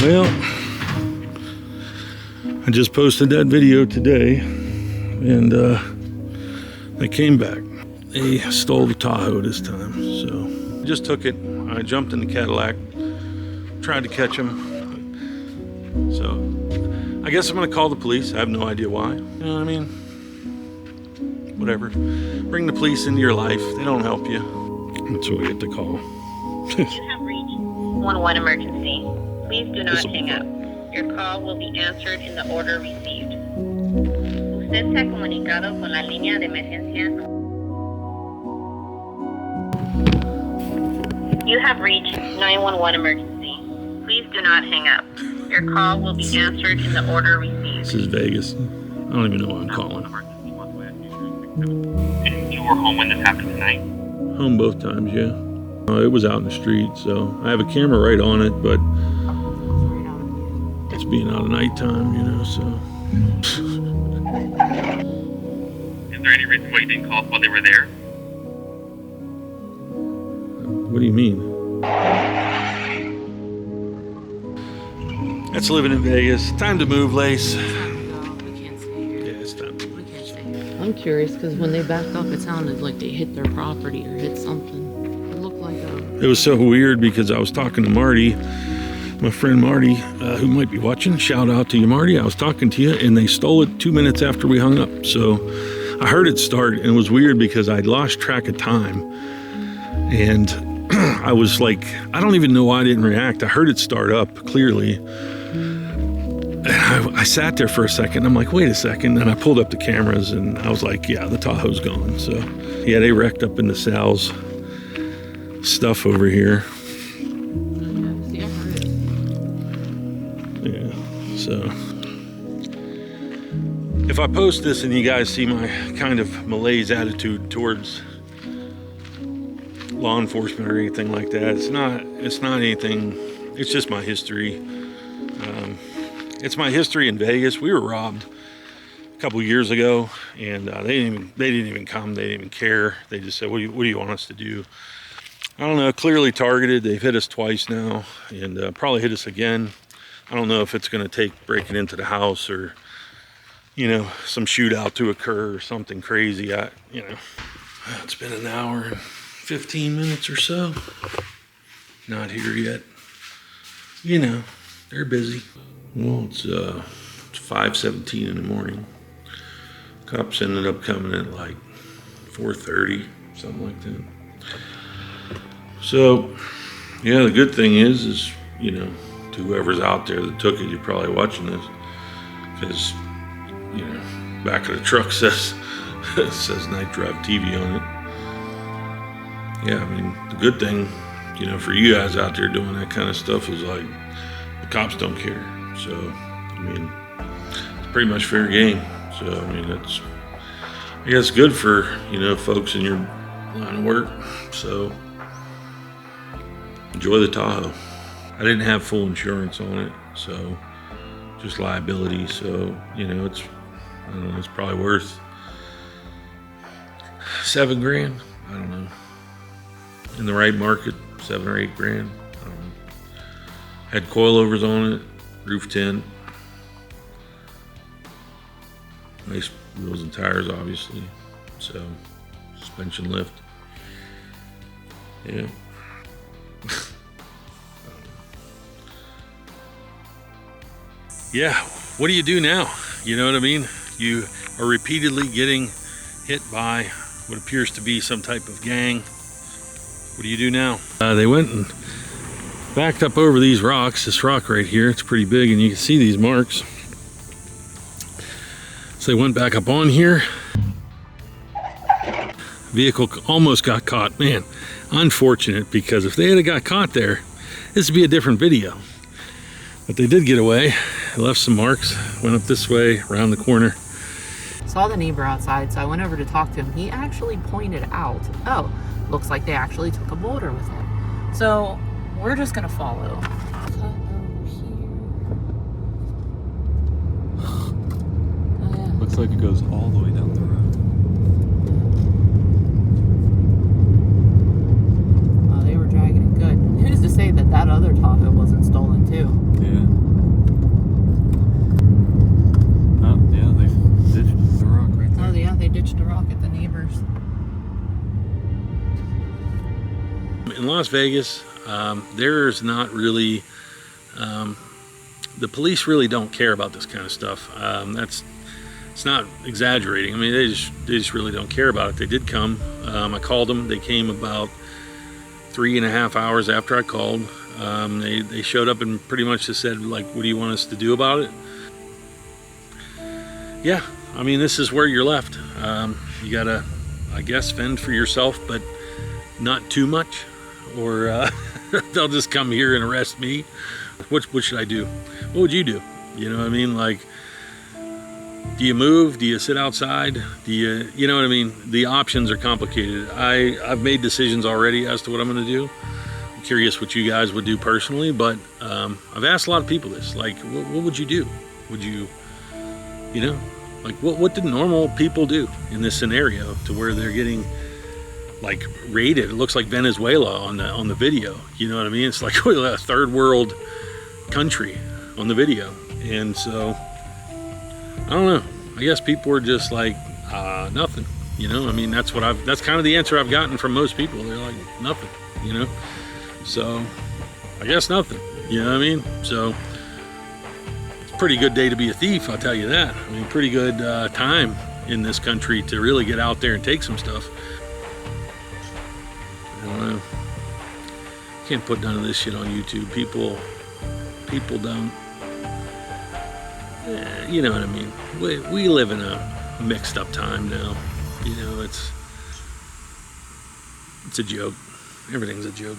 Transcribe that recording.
Well, I just posted that video today, and they came back. They stole the Tahoe this time, so I just took it. I jumped in the Cadillac, tried to catch him. So I guess I'm gonna call the police. I have no idea why. You know what I mean? Whatever. Bring the police into your life. They don't help you. That's what we get the call. You have reached 111 emergency. Please do not hang up. Your call will be answered in the order received. Usted se ha comunicado con la línea de emergencia. You have reached 911 emergency. Please do not hang up. Your call will be answered in the order received. This is Vegas. I don't even know why I'm calling. And you were home when this happened tonight? Home both times, yeah. It was out in the street, so I have a camera right on it, but it's being out at nighttime, you know, so. Is there any reason why you didn't call us while they were there? What do you mean? That's living in Vegas. Time to move, Lace. We can't stay here. Yeah, it's time to move. We can't stay here. I'm curious because when they backed up, it sounded like they hit their property or hit something. It looked like It was so weird because I was talking to Marty, my friend Marty, who might be watching. Shout out to you, Marty. I was talking to you, and they stole it 2 minutes after we hung up. So I heard it start, and it was weird because I'd lost track of time. And I was like, I don't even know why I didn't react. I heard it start up clearly. And I sat there for a second. I'm like, wait a second. And I pulled up the cameras, and I was like, yeah, the Tahoe's gone. So yeah, they wrecked up into Sal's stuff over here. Yeah, so if I post this and you guys see my kind of malaise attitude towards law enforcement or anything like that, it's not anything. It's just my history. It's my history in Vegas. We were robbed a couple years ago, and they didn't even come. They didn't even care. They just said, what do you want us to do? I don't know, clearly targeted. They've hit us twice now, and probably hit us again. I don't know if it's going to take breaking into the house or, you know, some shootout to occur or something crazy. You know, it's been an hour and 15 minutes or so. Not here yet. You know, they're busy. Well, it's 5:17 in the morning. Cops ended up coming at like 4:30, something like that. So, yeah, the good thing is, you know, to whoever's out there that took it, you're probably watching this, because, you know, back of the truck says KnightDriveTV on it. Yeah, I mean, the good thing, you know, for you guys out there doing that kind of stuff is like, the cops don't care. So, I mean, it's pretty much fair game. So, I mean, I guess good for, you know, folks in your line of work. So, enjoy the Tahoe. I didn't have full insurance on it, so just liability. So, you know, I don't know, it's probably worth $7 grand. I don't know. In the right market, 7 or 8 grand. I don't know. Had coilovers on it, roof tint, nice wheels and tires, obviously. So, suspension lift. Yeah. Yeah, what do you do now? You know what I mean? You are repeatedly getting hit by what appears to be some type of gang. What do you do now? They went and backed up over these rocks. This rock right here, it's pretty big, and you can see these marks. So they went back up on here. Vehicle almost got caught. Man, unfortunate, because if they had got caught there, this would be a different video. But they did get away. They left some marks, went up this way, around the corner. saw the neighbor outside, so I went over to talk to him. He actually pointed out, oh, looks like they actually took a boulder with him. So we're just gonna follow. Looks like it goes all the way down the road. Oh, they were dragging it good. Who's the say that that other Tahoe wasn't stolen too. Yeah. Oh, yeah, they ditched the rock right there. Oh yeah, they ditched a rock at the neighbors. In Las Vegas, there's not really, the police really don't care about this kind of stuff. It's not exaggerating. I mean, they just really don't care about it. They did come. I called them. They came about 3.5 hours after I called. They showed up and pretty much just said, like, what do you want us to do about it? Yeah, I mean, this is where you're left. You gotta, I guess, fend for yourself, but not too much, or they'll just come here and arrest me. What should I do? What would you do? You know what I mean? Like, do you move? Do you sit outside? Do you know what I mean? The options are complicated. I've made decisions already as to what I'm gonna do. I'm curious what you guys would do personally, but I've asked a lot of people this, like, what would you do? Would you, you know, like, what did normal people do in this scenario to where they're getting, like, raided? It looks like Venezuela on the video. You know what I mean? It's like a third world country on the video. And so, I don't know. I guess people are just like, nothing. You know, I mean, that's kind of the answer I've gotten from most people. They're like, nothing, you know? So, I guess nothing, you know what I mean? So, it's a pretty good day to be a thief, I'll tell you that. I mean, pretty good time in this country to really get out there and take some stuff. I don't know. Can't put none of this shit on YouTube. People don't. You know what I mean? We live in a mixed up time now. You know, it's a joke. Everything's a joke.